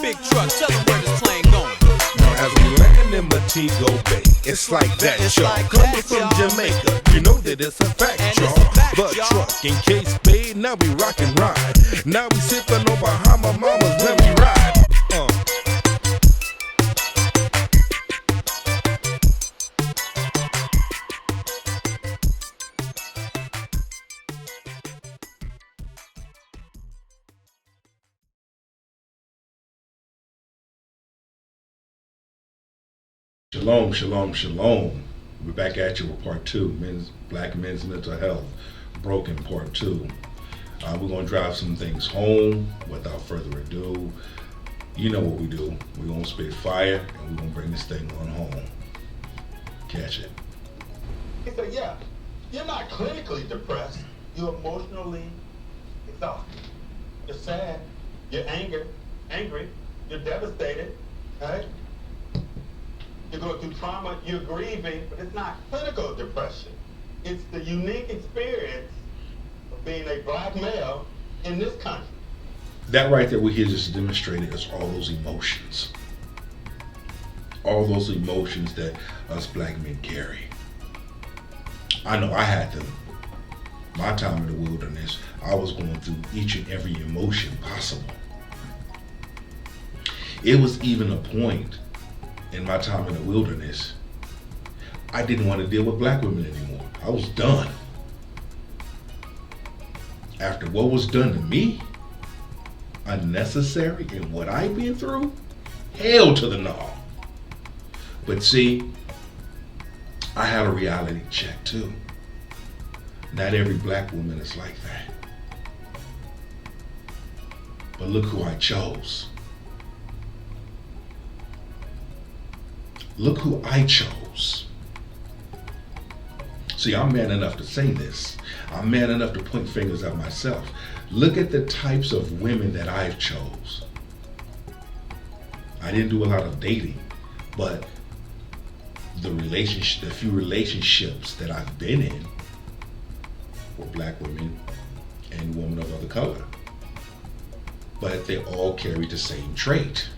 big truck, tell them where this plane going. Now as we land in Montego Bay, it's like that, It's y'all. like Coming that, from y'all. Jamaica, you know that it's a fact, And it's y'all. a fact, The y'all. truck in Case Bay, now we rock and ride. Now we sippin' on Bahama Mamas when we ride. Shalom, shalom, shalom. We're back at you with part two, Black men's mental health, broken part two. We're gonna drive some things home without further ado. You know what we do. We're gonna spit fire and we're gonna bring this thing on home. Catch it. He said, yeah, you're not clinically depressed. You're emotionally exhausted. You're sad. You're angry. You're devastated, right? You're going through trauma. You're grieving, but it's not clinical depression. It's the unique experience of being a black male in this country. That right there, we hear just demonstrated as all those emotions. All those emotions that us black men carry. I know I had them. My time in the wilderness, I was going through each and every emotion possible. It was even a point in my time in the wilderness, I didn't want to deal with black women anymore. I was done. After what was done to me, unnecessary, and what I've been through, hell to the no. But see, I had a reality check too. Not every black woman is like that. But look who I chose. Look who I chose. See, I'm man enough to say this. I'm man enough to point fingers at myself. Look at the types of women that I've chose. I didn't do a lot of dating, but the few relationships that I've been in were black women and women of other color. But they all carried the same trait.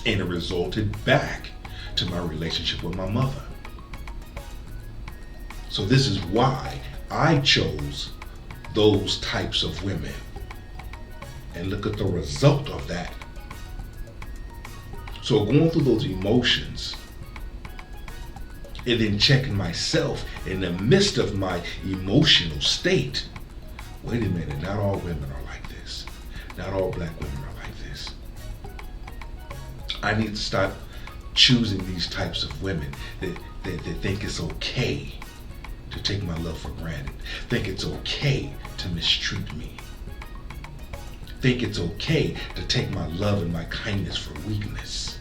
And it resulted back to my relationship with my mother. So this is why I chose those types of women. And look at the result of that. So going through those emotions and then checking myself in the midst of my emotional state. Wait a minute, not all women are like this. Not all black women are like this. I need to stop choosing these types of women that think it's okay to take my love for granted. Think it's okay to mistreat me. Think it's okay to take my love and my kindness for weakness.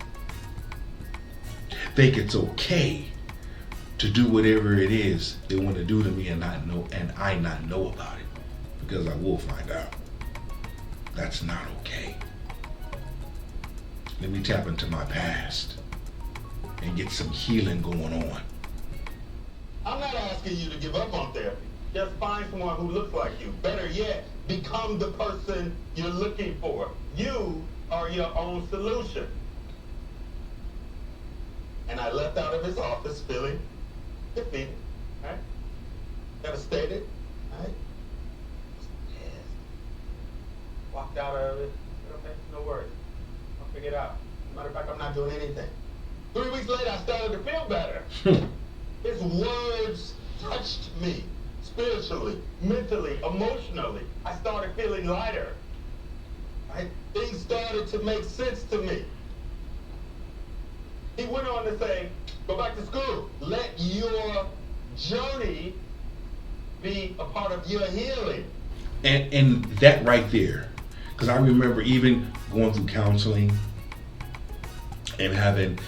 Think it's okay to do whatever it is they want to do to me and I not know about it, because I will find out. That's not okay. Let me tap into my past and get some healing going on. I'm not asking you to give up on therapy. Just find someone who looks like you. Better yet, become the person you're looking for. You are your own solution. And I left out of his office feeling defeated, right? Devastated, right? Pissed. Walked out of it. Okay, no worries. I'll figure it out. Matter of fact, I'm not doing anything. 3 weeks later, I started to feel better. His words touched me spiritually, mentally, emotionally. I started feeling lighter. Right? Things started to make sense to me. He went on to say, go back to school. Let your journey be a part of your healing. And that right there, because I remember even going through counseling and having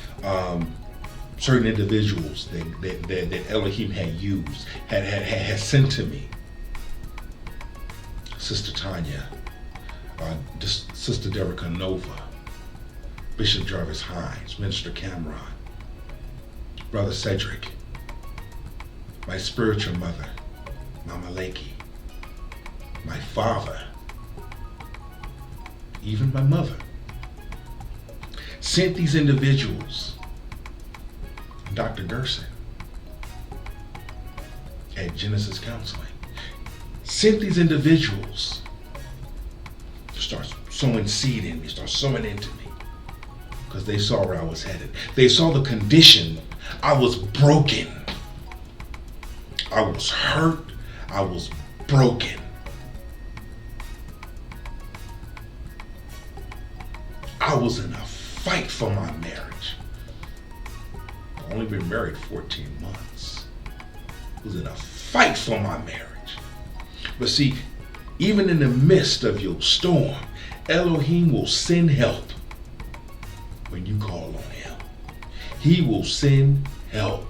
certain individuals that Elohim had used, had sent to me. Sister Tanya, Sister Derica Nova, Bishop Jarvis Hines, Minister Cameron, Brother Cedric, my spiritual mother, Mama Lakey, my father, even my mother. sent these individuals, Dr. Gerson at Genesis Counseling, sent these individuals to start sowing seed in me, start sowing into me, because they saw where I was headed. They saw the condition. I was broken. I was hurt. I was broken. I was in a fight for my marriage. I've only been married 14 months. I was in a fight for my marriage. But see, even in the midst of your storm, Elohim will send help when you call on him. He will send help.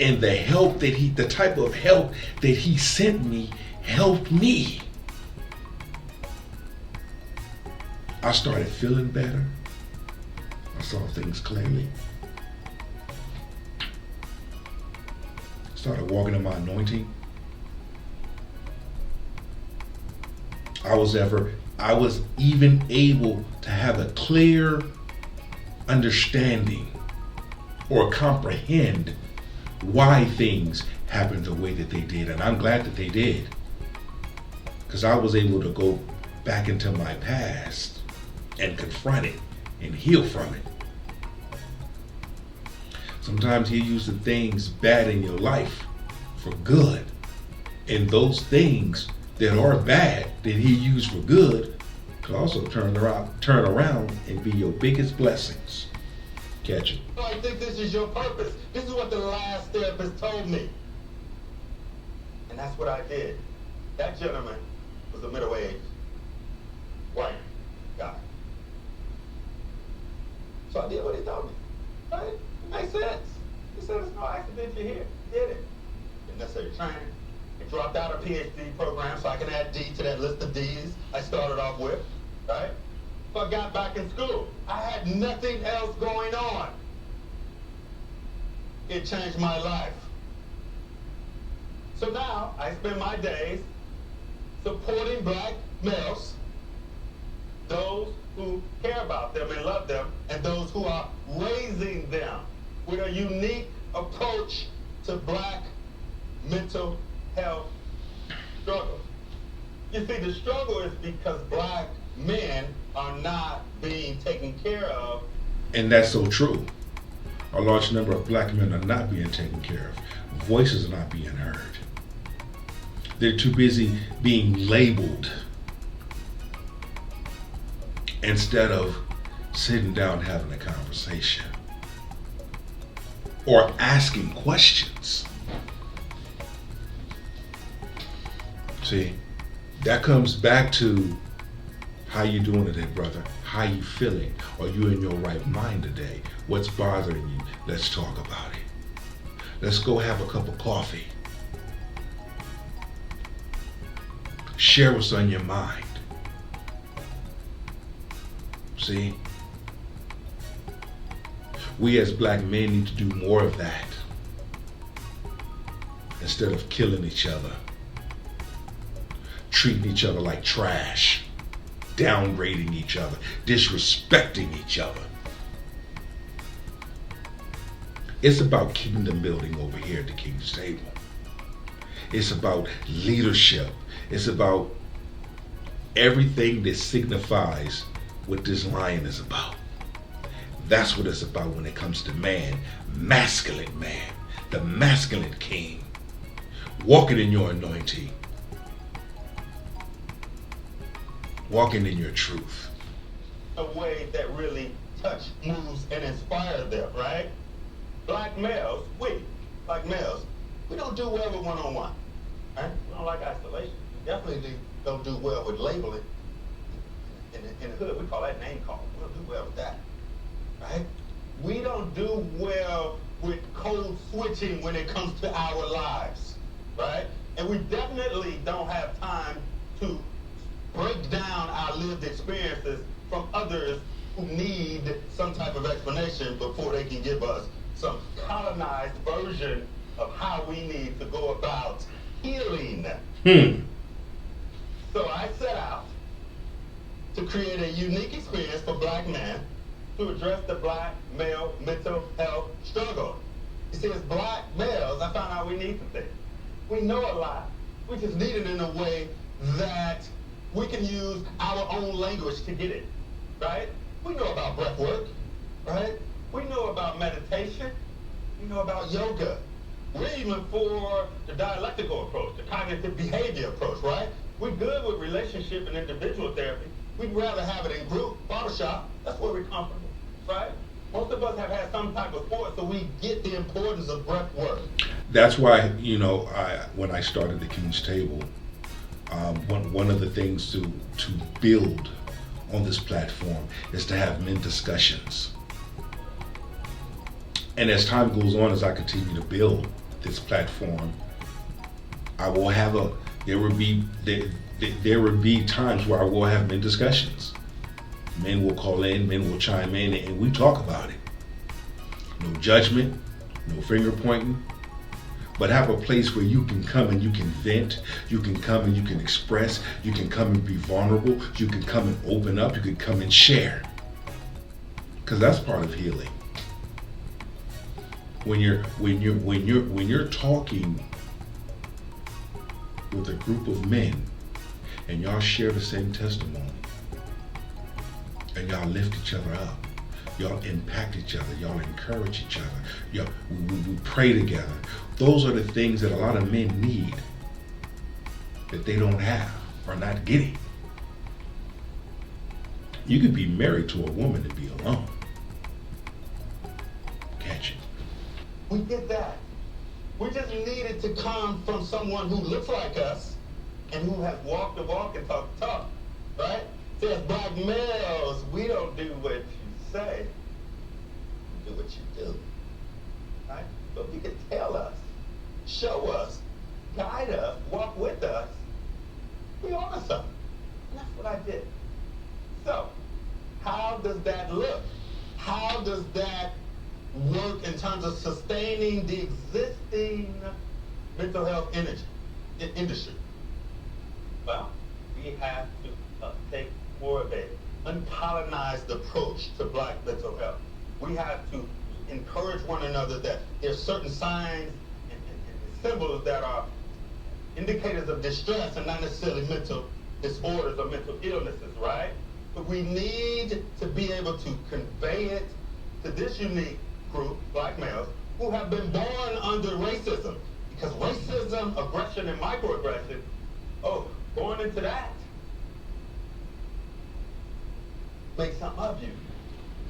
And the help that the type of help that he sent me helped me. I started feeling better. I saw things clearly. Started walking in my anointing. I was even able to have a clear understanding or comprehend why things happened the way that they did. And I'm glad that they did, because I was able to go back into my past and confront it and heal from it. Sometimes he uses things bad in your life for good. And those things that are bad that he used for good could also turn around and be your biggest blessings. Catch it. I think this is your purpose. This is what the last therapist told me. And that's what I did. That gentleman was a middle-aged white guy. So I did what he told me. Right? It makes sense. He said it's no accident you're here. He did it. Didn't necessarily train. He dropped out a PhD program so I can add D to that list of D's I started off with. Right? So I got back in school. I had nothing else going on. It changed my life. So now I spend my days supporting black males, those who care about them and love them, and those who are raising them with a unique approach to black mental health struggles. You see, the struggle is because black men are not being taken care of. And that's so true. A large number of black men are not being taken care of. Voices are not being heard. They're too busy being labeled instead of sitting down having a conversation or asking questions. See, that comes back to how you doing today, brother? How you feeling? Are you in your right mind today? What's bothering you? Let's talk about it. Let's go have a cup of coffee. Share what's on your mind. See? We as black men need to do more of that instead of killing each other, treating each other like trash, downgrading each other, disrespecting each other. It's about kingdom building over here at the King's Table. It's about leadership. It's about everything that signifies what this line is about. That's what it's about when it comes to man, masculine man, the masculine king, walking in your anointing, walking in your truth. A way that really touch, moves, and inspire them, right? Black males, we don't do well with one-on-one, right? We don't like isolation. We definitely don't do well with labeling. In the hood, we call that name calling. We don't do well with that, right? We don't do well with code switching when it comes to our lives, right? And we definitely don't have time to break down our lived experiences from others who need some type of explanation before they can give us some colonized version of how we need to go about healing. So I set out to create a unique experience for black men to address the black male mental health struggle. You see, as black males, I found out we need some things. We know a lot. We just need it in a way that we can use our own language to get it, right? We know about breath work, right? We know about meditation. We know about yoga. We're even for the dialectical approach, the cognitive behavior approach, right? We're good with relationship and individual therapy. We'd rather have it in group, barbershop. That's where we're comfortable, right? Most of us have had some type of sport, so we get the importance of breath work. That's why, when I started the King's Table, one of the things to build on this platform is to have men discussions. And as time goes on, as I continue to build this platform, there will be times where I will have men discussions. Men will call in, men will chime in, and we talk about it. No judgment, no finger pointing, but have a place where you can come and you can vent, you can come and you can express, you can come and be vulnerable, you can come and open up, you can come and share. Because that's part of healing. When you're talking with a group of men and y'all share the same testimony and y'all lift each other up, y'all impact each other, y'all encourage each other, we pray together. Those are the things that a lot of men need that they don't have or not getting. You could be married to a woman and be alone. Catch it. We get that. We just need it to come from someone who looks like us and who has walked the walk and talked the talk, right? See, as black males, we don't do what you say, we do what you do, right? So if you can tell us, show us, guide us, walk with us, we on to something. And that's what I did. So, how does that look? How does that work in terms of sustaining the existing mental health industry? Well, we have to take more of an uncolonized approach to black mental health. We have to encourage one another that there's certain signs and symbols that are indicators of distress and not necessarily mental disorders or mental illnesses, right? But we need to be able to convey it to this unique group, black males, who have been born under racism. Because racism, aggression, and microaggression, born into that, make something of you,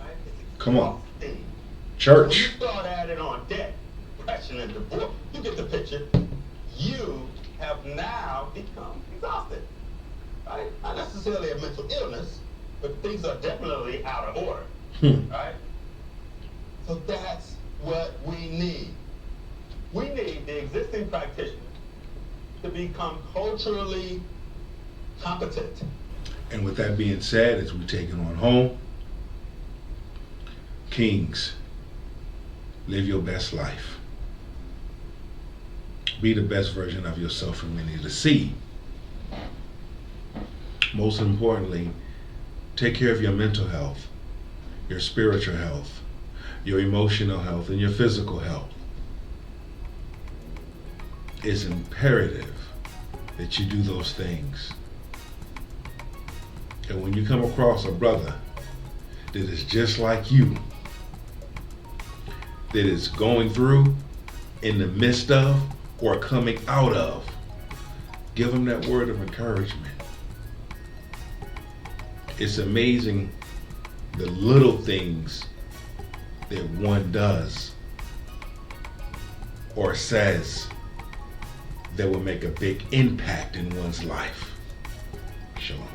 right? Come on. Church. When you start adding on debt, depression, and divorce, you get the picture. You have now become exhausted, right? Not necessarily a mental illness, but things are definitely out of order, right? So that's what we need. We need the existing practitioners to become culturally competent. And with that being said, as we take it on home, kings, live your best life. Be the best version of yourself for many to see. Most importantly, take care of your mental health, your spiritual health, your emotional health, and your physical health. It's imperative that you do those things. And when you come across a brother that is just like you, that is going through, in the midst of, or coming out of, give them that word of encouragement. It's amazing the little things that one does or says that will make a big impact in one's life. Shalom.